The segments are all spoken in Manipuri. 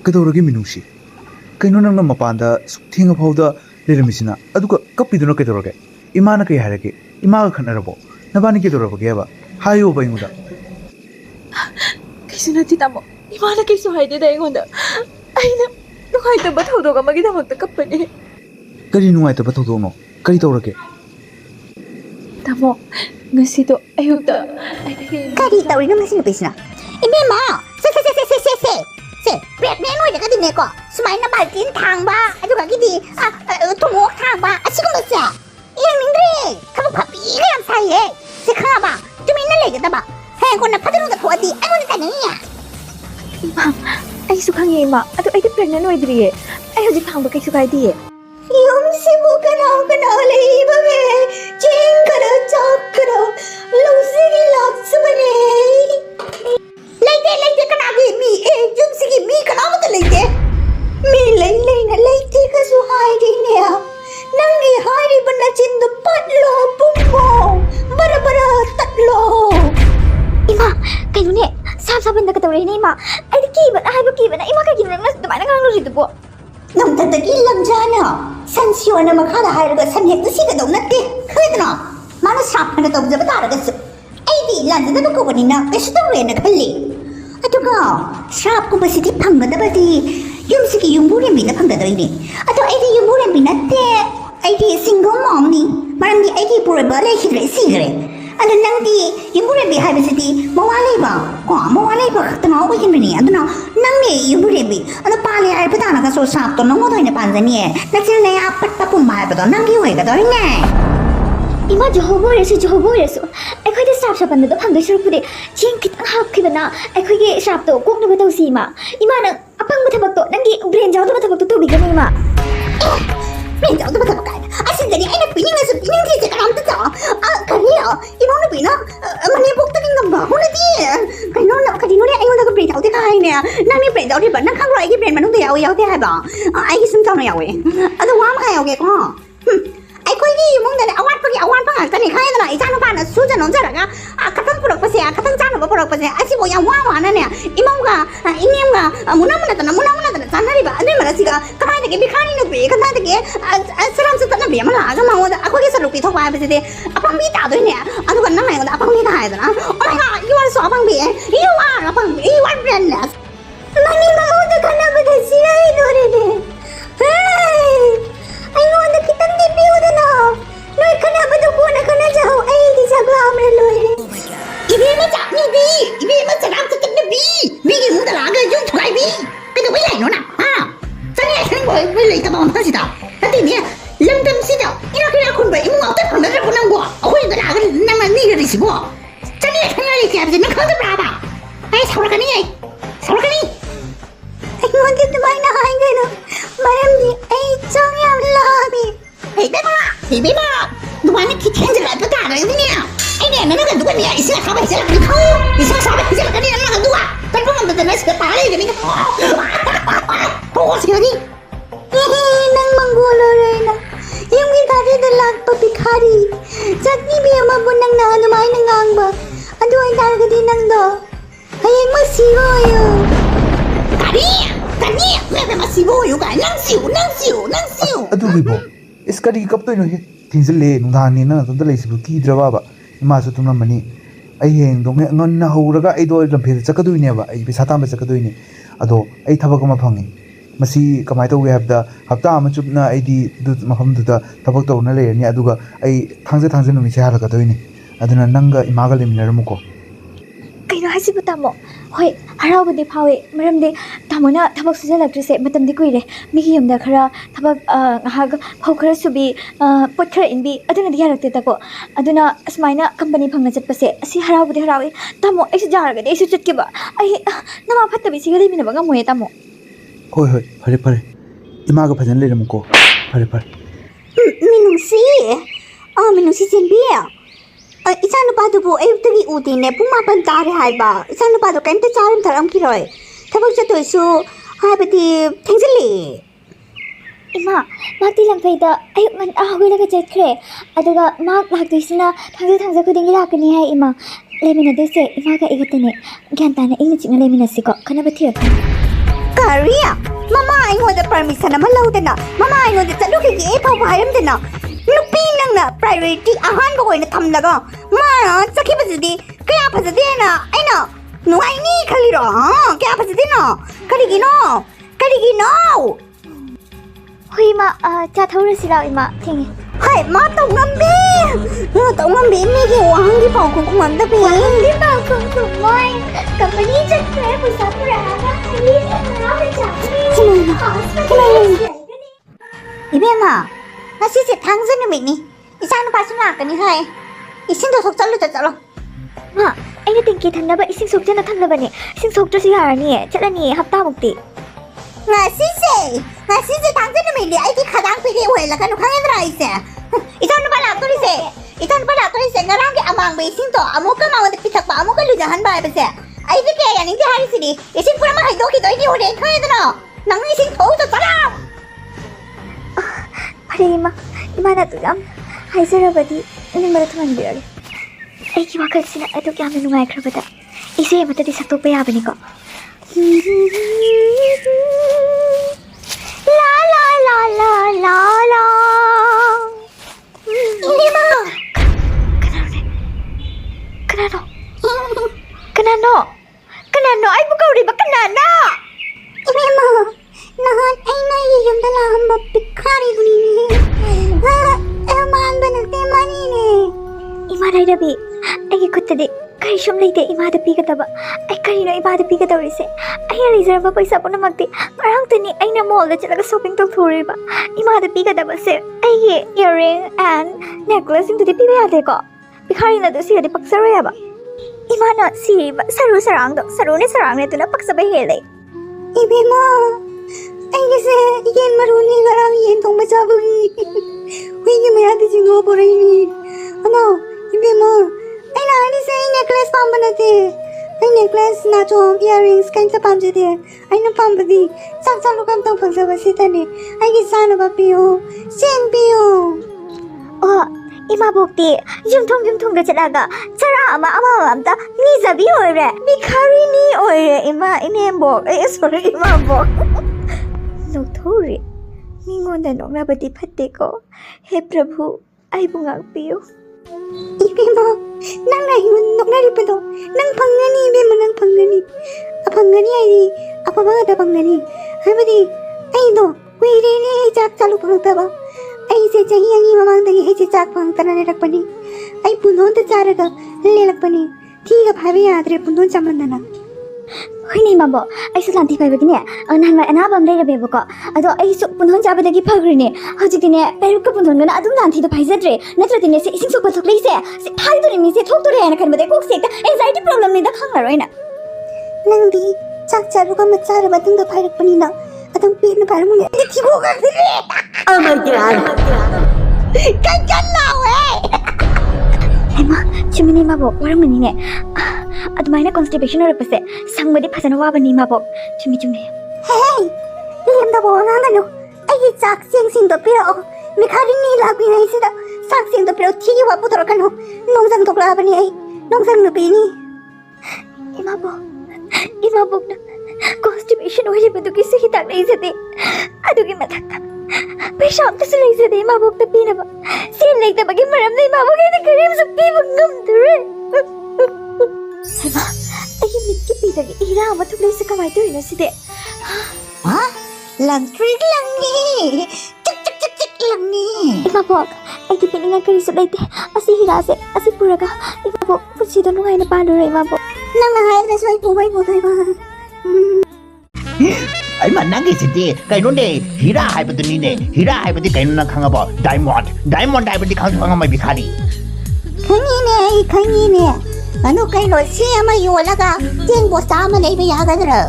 Kadoragi Minungshi. Kainonang na mapanda suktinga phawda leramisina aduga kapiduna kedorage. Imana kay harage. Imaga khanarabo. Nabani kedorabage ba. Hayo ba inguda. Kisunati tamo. Imana kay suhaide da inguda. Aina nuhaita ba thodoga magida magta kapane. Kari nuhaita ba thodono. Kari torage. Tamo. Ngasido ayuda. Kari tawino ngasi nupisna. Imema. Se, bread ne noi daga dine ko. Sumai na baltin thang ba. Aduga gidi tumok thang ba. Asigum sa. Yang ningre. Kamu papi yang saya. Se kha ba. Tumi na lega da ba. Hai ko na phadru da thodi. Ai mo ta niya. Ima, ai su khangi ima. Adu ai pregnant oi driye. Ai hoji thang ba kai su kai di. Yum se bu kana le ba me. Ching karo chok karo. Lusi gi lot subane. Laite kana gi mi jum sigi mi kana ma laite mi lai na laite ka su hai di ne nang ni hai ri ban na chin do pat lo bum mo bara tat lo ima kai ne sab ban da ka tawre ne ima ai ki ba na ima ka gi nang na da nang lo ri do bo nam ta gi lam jana san siwa na ma kha da hai ga san he si ga do na te khai da na ma na sap na to ba ta ga su ai di lan da ko ba ni na be su to re na khali aduga sharp ko basiti phangda bati yumsiki yumbure na phangda doini ado ai yumbure natte ai single mom ni marandi ai pure bale hidre sigre ado nangdi yumbure bi hai basiti mawale ba khatna ko hinni aduna nangni yumbure bi ado pale ai patana ka so sharp to namo doine panjani na chil ne apatta pumma ba do nangi hoi ga doine Ima Jehovah Yesu. Aku ada sab saban itu panggai suruh putih. Cing kita hak kibana. Aku ye sab tu kok nak tahu si ma. Ima nak apa yang betul betul. Nanti brain jauh tu betul tu bikin ima. Brain jauh tu betul betul. Asyik jadi ayah pining sih cakap tu jauh. Kerja. Ima nak pining. Mana bukti ni ngambah. Mana dia? Kalau nak ayah nak brain jauh tu kaya ni. Nanti brain jauh tu benar. Nak kalau ayah brain mana tu jauh tu apa? Ayah semua jauh ni. Ada wam kaya okey kau. Aku ini mungkin dari awal pergi tadi kaya tu lah. Ikan apa nak sujan nonjar kan? Katang puruk pasir, katang jangan puruk pasir. Asyik boleh wah ni. Imam ka, ini ka, muna tu, sana riba. Ada mana sih ka? Kata lagi bikani nubi, kata lagi seram setat nabi. Mana? Aku mau aku kisah rupi thok apa sih? Apa mi tak tu ni? Aku kan nama yang apa mi kaya tu lah. Oh my god, you are so apa mi? You are brandless. Mani kamu tu kan apa tu sih? Itu ni. Ay mo na kitang debut na. Loy ka na ba do ko na kana jaw ay di sa glamour loy. Ibi ma ja ni bi. Ibi ma sa ram sa tan bi. Bi mo da la ga yung thai bi. Cái đồ ấy nó nè. Sao nghe thằng boy với lấy tao bằng gì tao. Cái gì nè. Lâm tâm gì tao. Ina cái nào con vậy mo ngọc tất phần đó ra con năng quá. Ôi cái là cái năng mà ni cái gì quá. Sao nghe thằng này kẹp gì nó không được ra ba. Ai sao cái này? Sao cái này? Anh muốn cái máy nào anh cái nó. Mà em thì ai trong em lo đi. Thì bé ba. Tụi anh khi khen lại tất cả rồi thế nè. Anh này nó gần tụi anh này sẽ sao vậy sẽ là cái không. Thì sao vậy sẽ là cái này nó gần tụi à. Tao có một tụi nó sẽ phá đi cái này. Ủa sao đi? Nang manggulo rin na. Yung gikari na lang papikari. Sa tibi ang mabunang na anumay ng angba. Ando ay talaga din ang do. Hayang masigo yun. Kani! May masigo yun ka. Nang siyo. Adugi po. Iskari kapto ino tinzile nungdani na tundalay sibu kidrawa ba. Imaso tumnamani. Ay heng dong ngon na huraga ay do lampir sakadui ne ba. Ay bisata ma sakadui ne. Ado ay tabak ma phangi. Masi kamai to we have the hapta ama chupna ai di mafam du da tabak to na le ni aduga ai thangje numi cha halaga doini. Aduna nanga imaga lemnaramuko. Kaino hasibu tamo. Hoi, harabudi phawe maramde tamona thabak sujalakrise matamdi kuire migi yumda khara thabak hag phau khara subi pot khara inbi aduna diharakte tako aduna asmaina company phangna chatpase asi harabudi harawi tamo aisu jaraga de aisu chatke ba ai nama phattabi sigale mina banga moye tamo hoi pare imaga phajan leramuko pare Minungshi Chenbi Isan lupa tu bu ayub tadi uti ne puma pantar hai ba isan lupa tu kan te charim tharam ki roi thabak chato isu hai bati thengzeli Ima makti lampai da ayub man ahugila ka chatre aduga mak laktu isina thangja kudingi lakani hai ima lemina dese ima ka igatene gyantana ingna chingna lemina siko kana bathi Kariya, Mama aingod permission ama laudana. Mama aingod chalu ki e phau hairamdana. Nupi nangna priority ahan ba koina thamlaga. Ma chakhi bajidi kaya phajade na aina nuai ni khaliro ha kaya phajade na karigino Hui ma cha thau ra ima thingi. hai ma tau ngambi mi ki wang di pau khung khung da pe Di ba kung moi company check kre pusa pura ha ni na ba cha. Ibema ngasi thangse numit ni isan pa suna ka ni hai isin do sok chalu chalo Ma ai na tingki thanna ba ising sok jana thanna ba ni ising sok si har ni chalani hafta mukti. ngasi se thangse numit li ai ki khadang pe he hoi la kan khang endra ise isan ba la to ri se ngarang ke amang be isin to amuka ma wada pitak ba amuka lu jahan ba be se ai de ke ya ning ki hari sidi isin pura ma hai do ki ni hore khang endra nang isin thau to chala Parima, imana tu jam haizarabadi nimara thumanbirage. Aiki wakalsina adu yamna nungaikrabada. Ise matadi saktopa yabani ko. La la la la la la. Ibema Kanano ay bukauri ba kanana? Ibema nahan ay naiyam dalam ba pikhari guni ni man banate mani ne Imana rabi ay kuttadi kai shum leite imada pigataba ay karino imada pigatawrise ay reserve paisa puna magti marang tani ay na mall da chalaga shopping to thuri ba imada pigataba se ay earring and necklace into the piyade ko bikhari na do siya di paksaro ba imana si saru sarang ne tuna paksabe hele Ibema ay kasi iyan maruni garang iyan tong masabugi Wingi mayadi jingo poray ni Ano, Ibema ay naani sa ay necklace pambanate ay necklace na chom earrings kain sa pamjade ay na pambadi saksalu kam tong pagsabasita ni ay gisana ba piyo Chenbi oh imabokti yumthong ga chalaga chara ama amta ni zabi oire bikhari ni oire ima inembok sorry imabok Nokthori ningonda nongrabadi phatte ko he prabhu ai bungang piyo Ibema nang na yun noknari pa to nang pangani Ibema nang pangani apangani ay di apabanga da pangani habadi ay do wiri ni jak chalu pangta ba ay se chahi ani mamang dagi ay se jak pangta na rakpani ay punon ta charaga lelakpani thiga bhabi adre punon chamandana Hini mabo ai su lanti pai bagine nan ma ana bam dai bebo ko ado ai su punhon jaba dagi phagri ne haji dine peru ka punhon na adum lanti do phai jadre natra dine se ising sok pathok leise se phai do ni se thok do re na kan bade kok se anxiety problem ni da khang la roina nang di jak chalu ka machara batung da phai rakpani na adam pe na par mu ne thigo ga dire oh my god kan lawe Emma chimini mabo waram ni ne admaina constipation or pase sangmadi phasana wabani mabo chumi hey yem da bo na no ai jak sing sing do pero mi khari ni la bi nei sida sak sing do pero thi wa putor kan nong jang tok la bani ai nong jang no bi ni imabo na constipation wali badu ki sahi tak nei sade adugi mathakta Pesham to sulai sade imabo ta pina ba sin like ta bagi maram nei imabo ki karim su pi bangam dure Ema, ay mitki pita ki ira ama tuklay sa kamay to ino si de. ha lang trick lang ni cik lang ni Ima po, ay di piningan kari sa laite. Asi hirase, asi puraga. Ima po, pusido nung ay napalo ra ima po. nang na hai das mai pubai mo dai ba ai mà nang cái gì cái nó này hira hai bữa đi này hira hai bữa đi cái nó khang apa diamond hai bữa đi khang khang mai bikhari khani ne ano kai no si ama yola ga jeng bo sa ma nei ba ya ga dra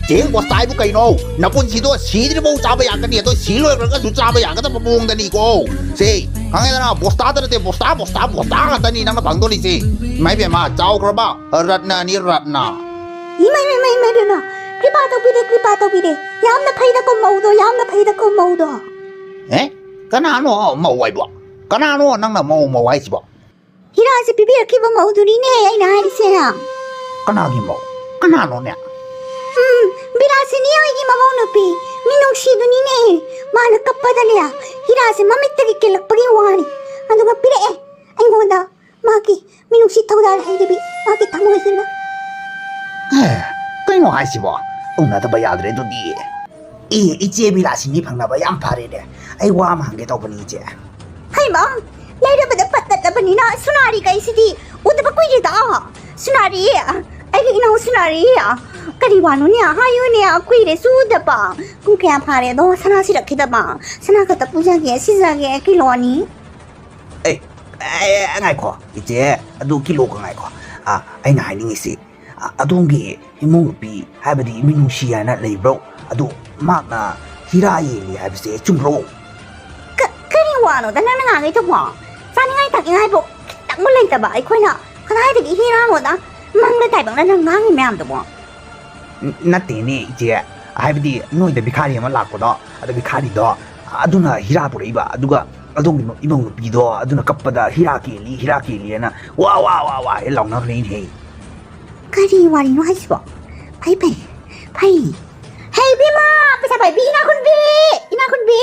jeng bo sai bu cái nó na pun si do si đi bo cha ba ya cái này tôi si lo cái su cha ba ya cái đó bông đó đi cô si khang cái đó bo sta đó thì bo sta cái này nang bang đó đi si mai bị mà chao cái ba ratna ni ratna mai do na kripa to bi de yam na phai da ko mau do cái nào nó màu vậy bo cái nào nó nang là màu vậy chứ bo hira se bibi ki ba mau du ni ne ai na ri se na cái nào gì màu cái nào nó nè Bilasini hoigi mamau nupi Minungshi dunine mana kappadane hirase mamittagi kelakpagi wani aduga pire aingonda maki Minungshi thawdar haidebi maki thamoisina Kaino haisibo unadaba yadre dudi iche Bilasini phangnaba yam pharene ai wa ma hange tawbani je haima lairabada pattatlabanina sunari kaisidi udaba kuirida sunari ai ina sunari kari wanu ne hayu ne kuire sudaba kun kya phare do sana si rakhidaba sana kata puja ge sija ge kiloni ngai ko iche adu kilo ko ngai ko aina haini si adongi imong pi habadi Minungshi ana leibro adu makna hira yeli habise chumro kari wanu da nang ngai to mo sani ngai tak ngai bo tak mo lai ta ba ai khoina khana ai de hira mo da mang le tai bang na nang ngai me am to mo natte ne iche habadi noi da bikari ma lakko do adu bikari do aduna hira puraiba aduga adongi imong pi do aduna kappada hira keli na wa launa rein he kari wani no haisbo pai hey bima pesa pai bi ina kun bi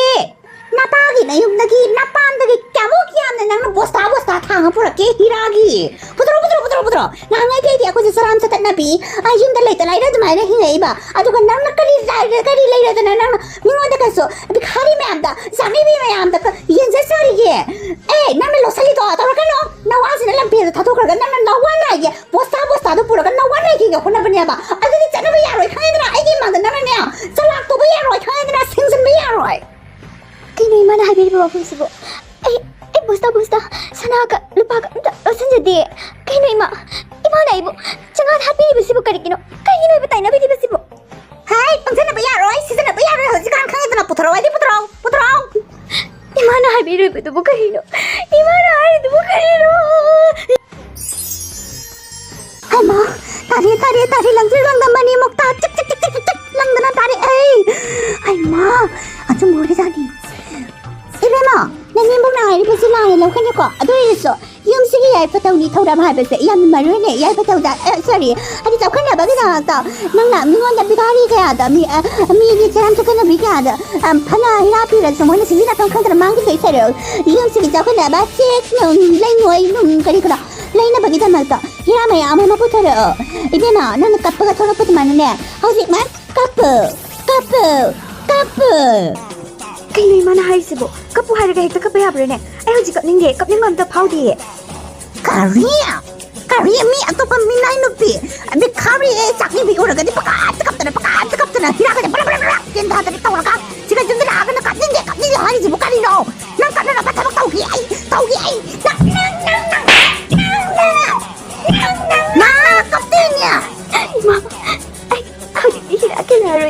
napa gi na yum dagi napan dagi kamu kiam na nang bosta thang pura ke hiragi putro na ngai ke dia ko saram sa tan nabi ayum da lai ta lai ra mai na hingai ba adu kan nang kari lai ra na nang mingon da kaso bi khari me am da sami bi me am da yen sa sari ge nang me lo sali to ta ka no na wa sin lam pe ta to ka nang na wa na ge bosta do pura ka na wa na ge ga khona banya ba adu ni chana ba ya roi khai da ai gi ma da nang na salak to ba ya roi khai da sing sin ba ya roi kini mana habi ba fu sibo bosta sana ka lupa ka sanjadi kini ma imana ibu jangan habi ba sibo kari kino kai no ibu tai na bi sibo hai pangsana ba ya roi sisana ba ya roi hoji kan khang da putro imana habi ba tu bu kai no imana hai tu bu kai no hai ma tari lang da mani mokta cik lang da tari hai ma aju mori jani ibe ma nani buk na ai bisi la lo kan ko adu iso yum sigi ai patau ni thawdam hai bese yam maru ne ai patau da sorry adi taw kan ba ga ta nang na mingon da bigari ga da mi ni charam ta kan bi ga da phana hira pi ra somoi na sigi na kan kan mang ki sai ro yum sigi taw kan ba chek no lai ngoi nung kari kra lai na ba gi da mal ta hira ma ya ma pu thara ibe ma nang kap ga thora pat man ne hausi ma kap kini mana hai sibo kapu hai ga hekta kapya bre ne ai hoji kap ning de kap ning mam ta phau di kariya mi atopa mi nai no pi abi khari e chakni bi ora ga di pakat kap ta hira ga bla ken da ta ta ka siga jung da ga na kap ning de hai sibo kali no nang ka na pa ta tau gi ai na kap tin ya ma ai khodi hira ke na ro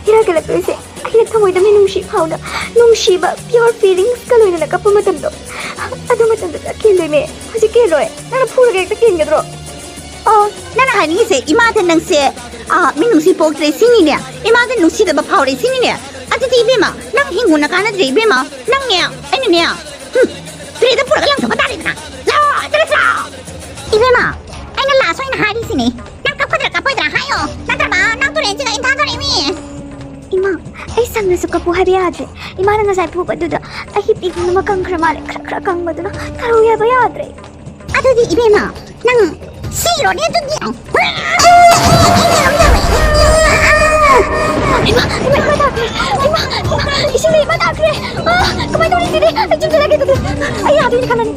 hira ke la to se ai thamoi da Minungshi phau na nungshi ba pure feelings ka loi na kappa matam do adu matam da kin loi me hoji ke loi na phur ga ta kin ga dro na hani se ima da nang se Minungshi pok tre singi ne ima da nungshi da ba phau re singi ne ati ti be ma nang hingu na kana tre be ma nang ne ai ne tre da phur ga lang sa ba ta re na la tre sa ibe ma ai na la soi na hari sini nang kappa da hayo na ta ba nang tu re ji ga in tha re mi ima ai sang na su kapu hai ya je ima na ngasai pu ba du da ai pi ku na kang khra male khra kang ba du na karu ya ba ya dre adu di ibe ma nang si ro ne du di ima isime ma ta kre kamai to ni de jum jala ke tu ai adu ni kana ni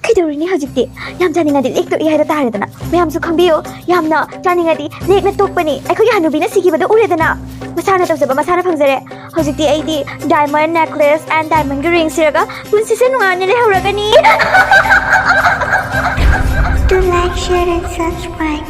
kidori ni hajikti yam jani ngadi ek to ihai da tare dana mayam su khangbiyo yamna jani ngadi nek na tokpani ai ko ya hanubi na sigi bada ure dana masana tawsaba masana phangjare hajikti ai di diamond necklace and diamond ring siraga punsi se nungane le hauragani To like, share and subscribe.